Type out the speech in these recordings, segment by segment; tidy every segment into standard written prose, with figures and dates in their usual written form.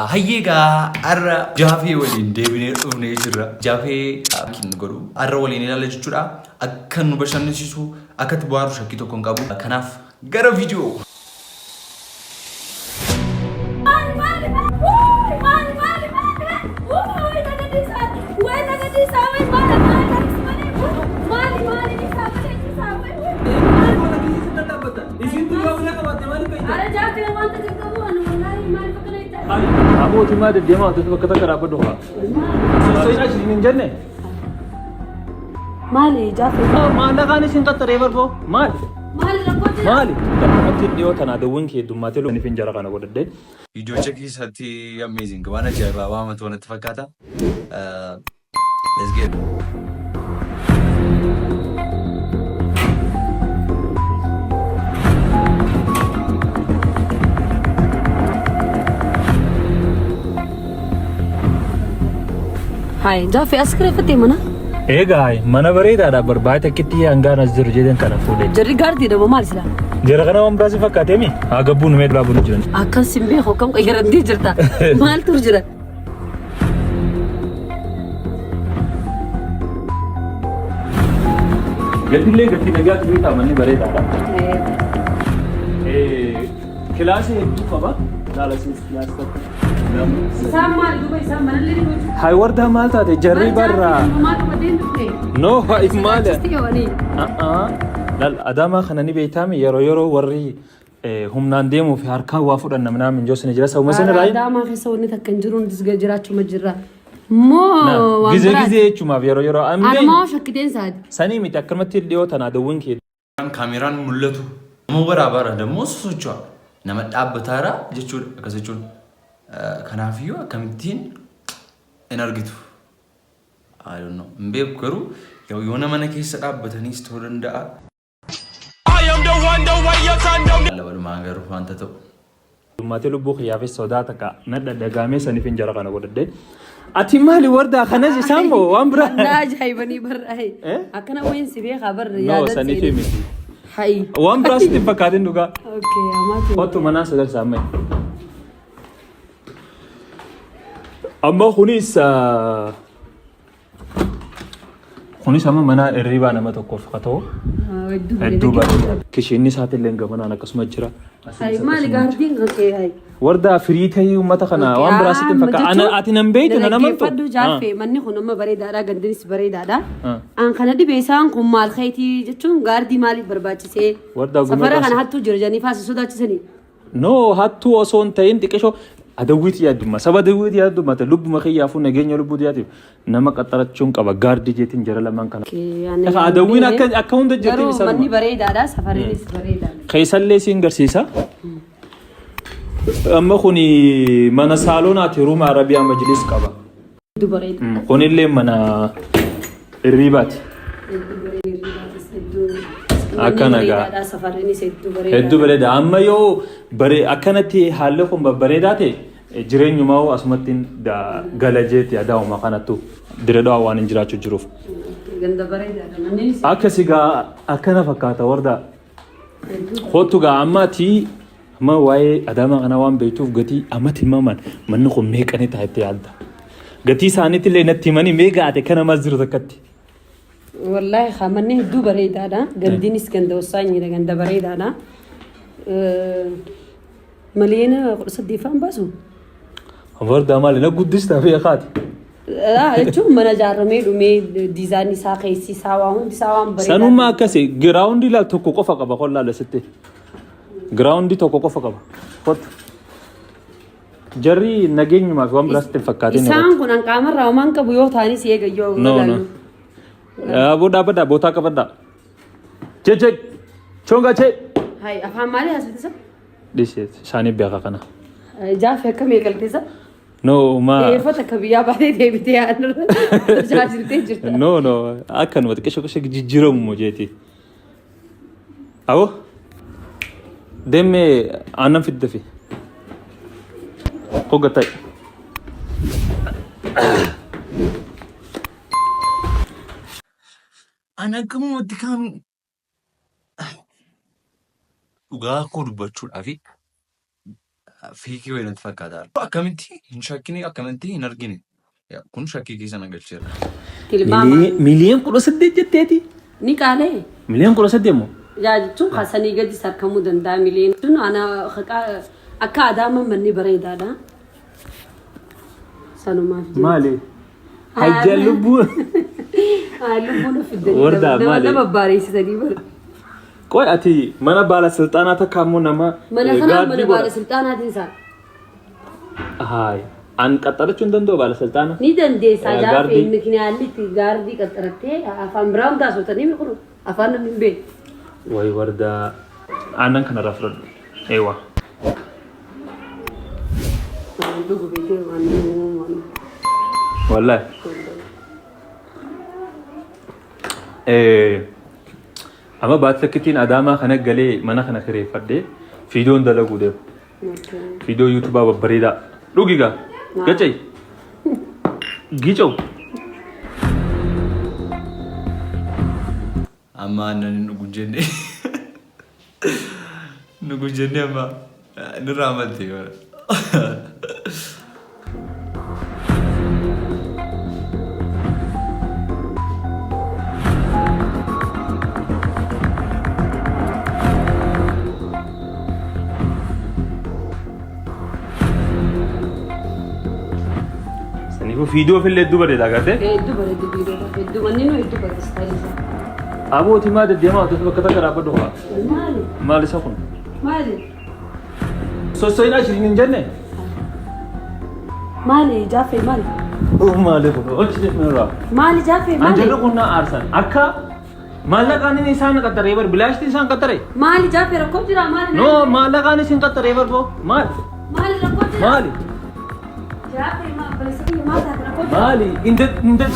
Hayyeegaa har'a jaafee waliin deebinee dhufnee jirra. Jaafee kin godhu har'a waliin ilaalla jechuudha. Akka nu bashannansiisu akka itti bohaaru shakkii tokko hin qabu. Kanaaf gara viidiyoo. Aku cuma ada dia mau terus kata kenapa doa. Saya sini jenne. Mali Jaafee. Mana kan isin tak driver po? Mali. Mali rakkote. Mali. Tapi dia tanah ada wingke itu mati lo ni pinjara kan aku dede. Video check is hati amazing. Kemana aja bawa sama tuan itu kata. Let's get. Hai Jaafee askere fate mana? Guy, mana berita ada berbaita kiti anggar nazar jadi kan fude. Jadi gardi dah mal sila. Jera kana om berasi fakkat emi. Aga bun med babu nujuan. Akan simbe hokam kayaran di jerta. Mal tur jera. Gati naga berita mana berita ada. Kelas itu apa? Dalam kelas tu. Sama Dubai sama mana lagi tu? Hai warda mal tadi jarri barra. Mal kemudian tu. No, ikmal. Stiwani. Lal adama khanani beitami yoro warri hum nandemu fi harka wafudan namna min josne jira saw masana rai. Adama khasawni takanjurun disgajirachu majra. Mo gize chuma yoro amne. Adama shakiden sad. Sani mitakkamati dio tanada winki. Kameraan mul'atu. Nama waraabara dammoo sosocho'a. Nama dhaabbataara jechuudha akkas jechuun. Kanaafiyyuu akkamittiin hin argitu. I don't know. Hin beeku garuu yoo nama mana keessa dhaabbataniis ta'uu danda'a. Walumaa garuu wanta ta'u. Mate lubbu khiyaafi sodaata ka nadda dagaamee saniif hin jara kana godhadde. Ati maali warda kanas isambo waan bira. Na ajaa'ibanii barraa'e. Akkana wayin si beekaa barra yaada. No saniif miti. Hai. Waan bira sitti fakkaatin dhugaa. Okay, amatu. Kottu manaa sagal saamee. Amma kunis amma mana irriba nama tokkoof qatoo hedduu bareeda kishinni isaati illee gamanaan akkasuma jira. Hai maali gaardiin qaqee hai. Warda firii ta'ee uummata kana waan biraasitti fakkaata. Ati nan beeytu na namantu. Faddu Jaafee manni kun amma bareedaadha gandinis bareedaadha. An kana dhibee isaan kun maal kayitii jechuun gaardii maaliif barbaachisee safara kana hattuu jira janii faasi sodaachisanii. No hattuu osoo hin ta'in xiqqeeshoo adawwiiti yaaddummaa saba adawwiiti yaaddummaa ta'e lubbuma kiyyaafuu nageenya lubbuu diyaatiif nama qaxarachuun qaba gaardii jeetiin jara lamaan kana. Adawwiin akka hunda jettiin isaa. Garuu manni bareedaadha safariinis bareedaadha. Keessallee siin garsiisa. Amma kuni mana saalonaati ruuma arabiyaa majlis qaba. Hedduu bareeda. Kunillee mana irribaati. Akkana gaa. Safariinis hedduu bareeda. Hedduu bareeda. Amma yoo akkanatti haalli kun babbareedaa ta'e jireenyumaa asumatti galajeeti adaa'uma kanattu diradhaa waan hin jiraachuu jiruuf. Ganda bareedaadha. Akkasii gaa akkana fakkaata warda. Kootu gaa ammaati amma waa'ee adaama kana waan beektuuf gatii ammatti himaman manni kun meeqanii taa'etti yaadda. Gatii isaaniitti illee natti himanii meeqa ate kana mas jiru takkatti. Wallaahi manni hedduu bareedaadha. Gandiinis ganda wasaanyiidha ganda bareedaadha. Maliina saddeeffaan baasu. Warda maali na guddistaa fi akaati. Jechuun mana ijaarramee dhumee diizaayinii isaa keessi isaa waa hundi isaa waan bareedaa. Sanuma akkasii giraawundii laal tokko qofa qaba qollaa lasitti. Giraawundii tokko qofa qaba. Kottu. Jarri nageenyumaaf waan biraatti fakkaatin. Isaan kun hanqaamarraa homaan qabu yoo ta'anis eegayyoo. No. Boodaa bootaa qabaddaa. Chee chonga chee. Hai afaan maalii haasofsiisa? Dhiisee isaanii beekaa kana. Jaafee akka meeqalteessa? No ma. Eeffata akka biyyaa baatee deebitee yaadnu tajaajiltee jirta. No akkanuma xiqqeesho jijjiiramu jeeti. Awo deemee aannan fidda fi hogga ta'e. Ana gammatti kan dhugaa koo dubbachuudhaaf fiikii wayii natti fakkaata. Akkamitti hin shakkine akkamitti hin argine kun shakkii keessa na galcheera. Miliyoon 18 jetteeti. Ni qaalee. Miliyoon 18 moo? Yaa jechuun kaasanii gadi sarkamuu danda'a miliyoon. Jechuun akka adaama manni bareedaadha. Sanumaaf jechuudha. Maali? Hajjaa lubbuu. Lubbuun of iddoo Wardaa maali? nama bareessitanii bara. Qoy ati mana baalasilxaanaata kaammoo nama Mana kanaan mana baalasilxaanaatiin isaa. Haay. An qaxarachuu hin danda'u baalasilxaana? Ni dandeessaa jaafee mikniyaalli itti gaardii qaxarattee afaan biraa hundaa sootanii miquru afaan namni hin beeku. Way wardaa aannan kanarraa fudhadhu. Eewa. Dhugu beekee waan dhugumaan. Wallahi. Amma baattakkitiin adaamaa kana galee mana kana kireeffadhee fiidoon dalaguu deemu. Fiidoo yuutubaa babbareedaa. Dhugigaa. Gacay. Gicaw. Amma aannan nugun jenne nugun jenne amma nurraa malte bara. Fiidoo fillee hedduu bareedaa garte? Hedduu bareedu fiidoodha. Hedduu manni nu hedduu bareedu istaayilisaa. Abooti maa deddeemaa wantoota bakka takka dhaabbadhu haa? Maali? Maal isa kun? Maali? Sossoyinaa isheen hin jenne? Maali jaafee maali? Maali kun? Olchi jechuudha. Maali jaafee maali? Anjarri kun na aarsan. Akka maallaqaan inni isaan qaxaree bar bilaashti isaan qaxaree? Maali jaafee rakkoo jira maali? No maallaqaan isin qaxaree bar boo maali? Maali rakkoo jira? Maali? Jaafee balesanii maal taate rakkoo jira? Maali? Inda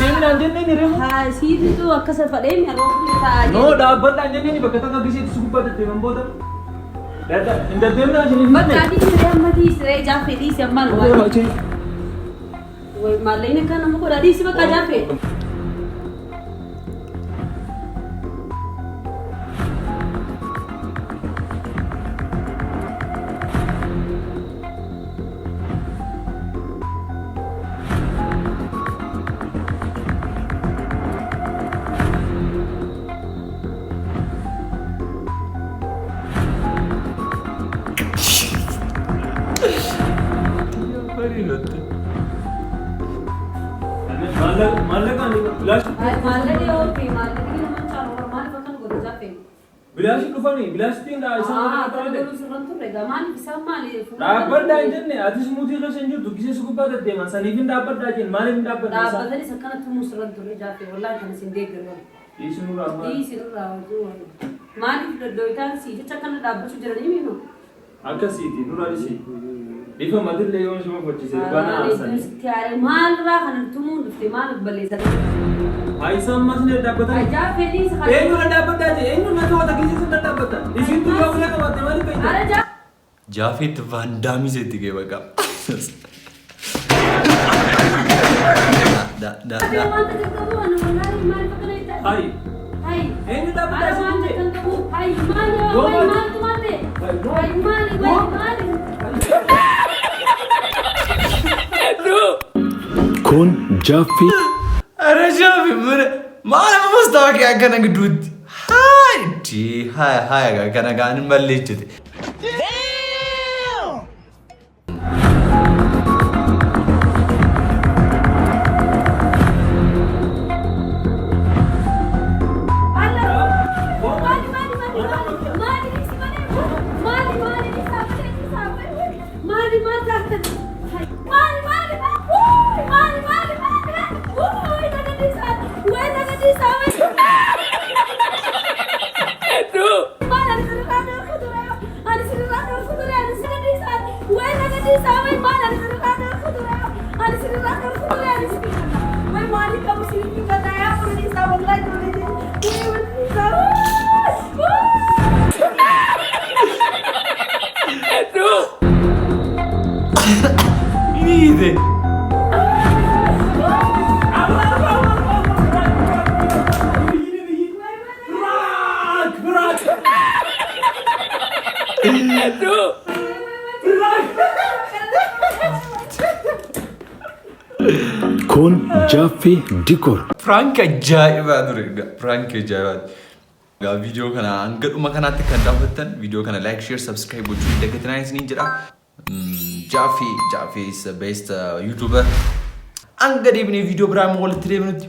deeminaan jennee ni reemu? Haa siitu akkasa fadhee mi arroofu taa'aa No dhaabbadhaan jennee ni bakka takka gisheetti sugubbaa deddeeman booda. Inda deeminaan isin hin bakka adii siree amma dhiisiree jaafee dhiisi ammaan waan. Maalleen akka nama godhaa dhiisi bakka jaafee. Maallaqaan bilaash. Maallee yoo fi maallee nama caaluu maal bakka godhu jaafee. Bilaashi dhufanii bilaashtiin dhaa isaan Kan godhu sirran turre gamaan isaan maali? dhaabbadhaa hin jenne atis muutii irra isheen jirtu gisee sugubbaa deddeeman saniif hin dhaabbadhaa jeen maaliif hin dhaabbadhaa isaa? Dhaabbatanis akkanatti immoo sirran turre jaafee wallaan kan isin deeggaru. Dhiisinurraa maal? Dhiisinurraa hojii maaliif doddooyitaan si jecha akkana dhaabbachuu jiranii miidhu? Akkasiiti nurraa dhisi. Ifa matillee yoo ishuma gochise bana haasanii. Maalirraa kan tumuun dhufte maal balleessate? Haayisaan maasnee dhaabbatan. Jaafee dhiisa kan. Eenyurra dhaabbataa jee eenyurra to'ata gisee sun dhaabbata. Isin tu yoo ulee qabatte maaliif fayyada? Jaafeetti vaandaamii seetti gee bakka. Hayi. Eenyu dhaabbataa isin jee? Kun Jaafee. Ara Jaafee mana maal amma mastaawaaqii akkana gidduutti? Haya kana gaan hin balleessite. Ini Aduh. Kun Jaaffee Dikoor. Prank ajaa'ibaa ture. Prank ajaa'ibaa. Viidiyoo kana hanga dhuma kanaatti kan daawwattan viidiyoo kana like, share, subscribe gochuun dagatinaa isiniin jedha. Jaaffee is the best YouTuber. Hanga deebinee viidiyoo biraa walitti deebinutti.